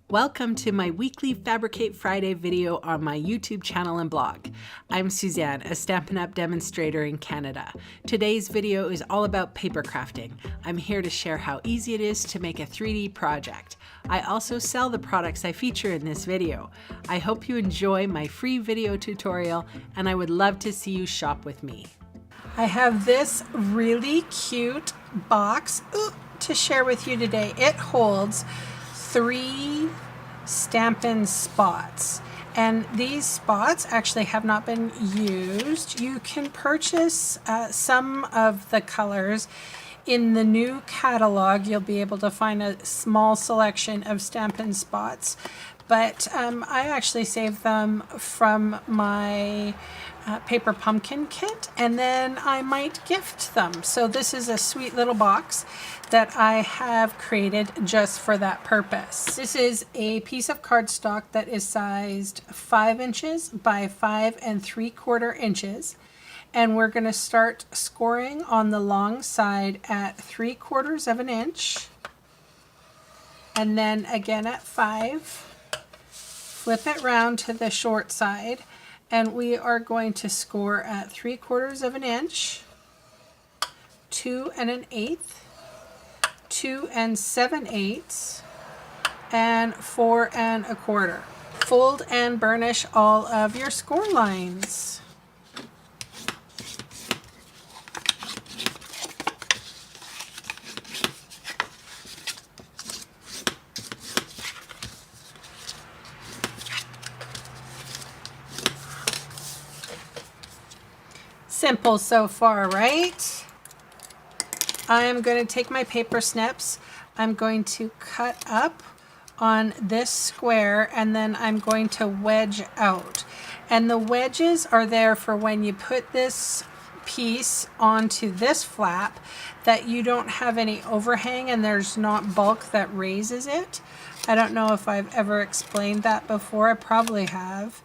Welcome to my weekly Fabricate Friday video on my YouTube channel and blog. I'm Suzanne, a Stampin' Up! Demonstrator in Canada. Today's video is all about paper crafting. I'm here to share how easy it is to make a 3D project. I also sell the products I feature in this video. I hope you enjoy my free video tutorial, and I would love to see you shop with me. I have this really cute box to share with you today. It holds 3 Stampin' spots, and these spots actually have not been used. You can purchase some of the colors in the new catalog. You'll be able to find a small selection of Stampin' spots, but I actually saved them from my paper pumpkin kit, and then I might gift them. So this is a sweet little box that I have created just for that purpose. This is a piece of cardstock that is sized 5 inches by 5 3/4 inches. And we're going to start scoring on the long side at 3/4 of an inch. And then again at 5. Flip it round to the short side. And we are going to score at 3/4 of an inch, 2 1/8, 2 7/8, and 4 1/4. Fold and burnish all of your score lines. Simple so far, right? I'm going to take my paper snips. I'm going to cut up on this square, and then I'm going to wedge out. And the wedges are there for when you put this piece onto this flap, that you don't have any overhang and there's not bulk that raises it. I don't know if I've ever explained that before. I probably have.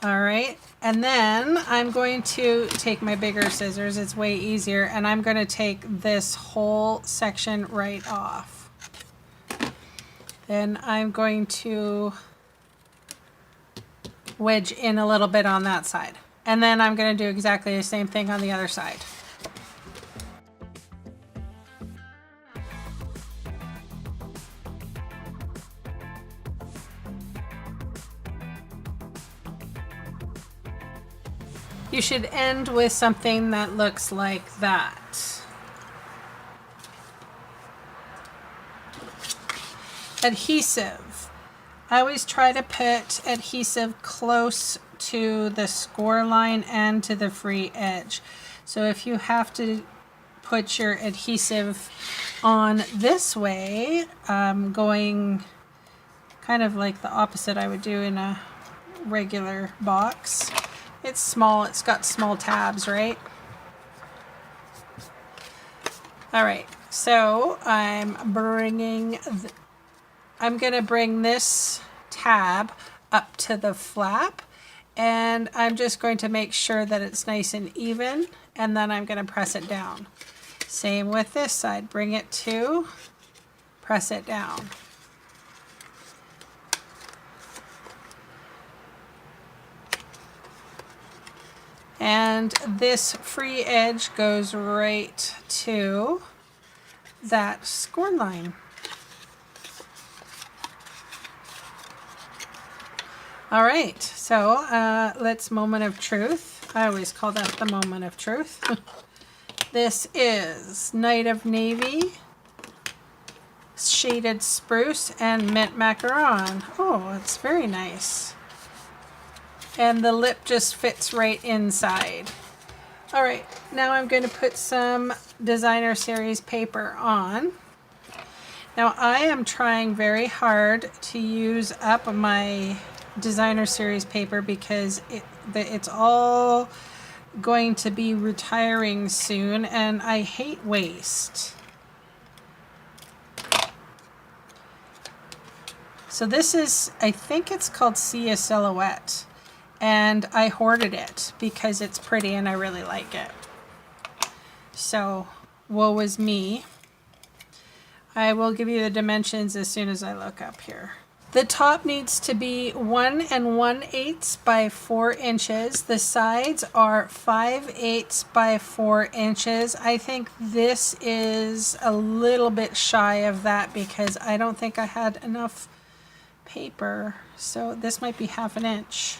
All right, and then I'm going to take my bigger scissors, it's way easier, and I'm going to take this whole section right off. Then I'm going to wedge in a little bit on that side. And then I'm going to do exactly the same thing on the other side. You should end with something that looks like that. Adhesive. I always try to put adhesive close to the score line and to the free edge. So if you have to put your adhesive on this way, going kind of like the opposite I would do in a regular box. It's small, it's got small tabs, right? All right, so I'm going to bring this tab up to the flap, and I'm just going to make sure that it's nice and even, and then I'm going to press it down. Same with this side, bring it to, press it down. And this free edge goes right to that score line. All right, so let's moment of truth. I always call that the moment of truth. This is Night of Navy, Shaded Spruce, and Mint Macaron. Oh, it's very nice. And the lip just fits right inside. All right, now I'm going to put some Designer Series paper on. Now I am trying very hard to use up my Designer Series paper because it's all going to be retiring soon, and I hate waste. So this is, I think it's called See a Silhouette. And I hoarded it because it's pretty and I really like it. So, woe is me. I will give you the dimensions as soon as I look up here. The top needs to be 1 1/8 by 4 inches. The sides are 5/8 by 4 inches. I think this is a little bit shy of that because I don't think I had enough paper. So this might be 1/2 inch.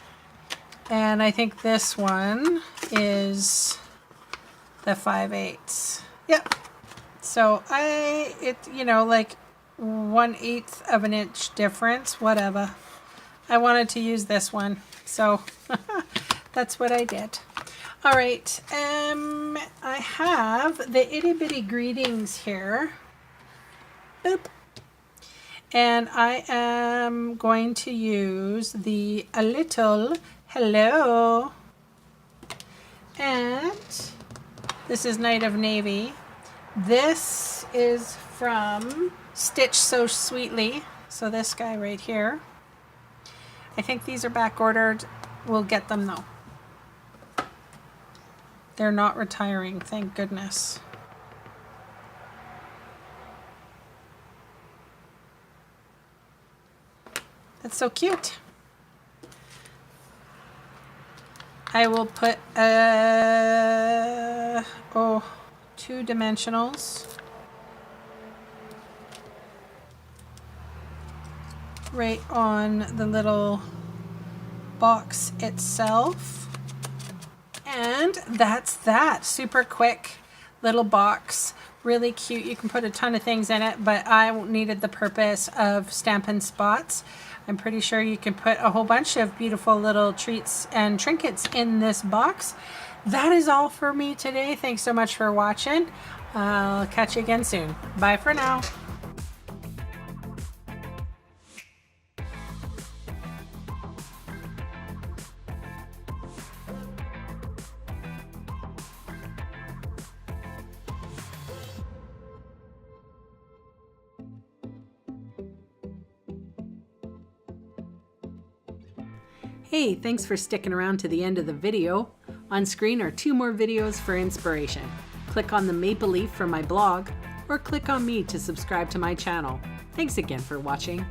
And I think this one is the 5/8. Yep. So you know, like 1/8 of an inch difference, whatever. I wanted to use this one, so that's what I did. All right, I have the itty bitty greetings here. Boop. And I am going to use the a little hello. And this is Night of Navy. This is from Stitch So Sweetly. So this guy right here. I think these are back ordered. We'll get them though. They're not retiring, thank goodness. That's so cute. I will put 2 dimensionals right on the little box itself. And that's that. Super quick little box. Really cute. You can put a ton of things in it, but I needed the purpose of Stampin' Spots. I'm pretty sure you can put a whole bunch of beautiful little treats and trinkets in this box. That is all for me today. Thanks so much for watching. I'll catch you again soon. Bye for now. Hey, thanks for sticking around to the end of the video. On screen are 2 more videos for inspiration. Click on the maple leaf for my blog, or click on me to subscribe to my channel. Thanks again for watching.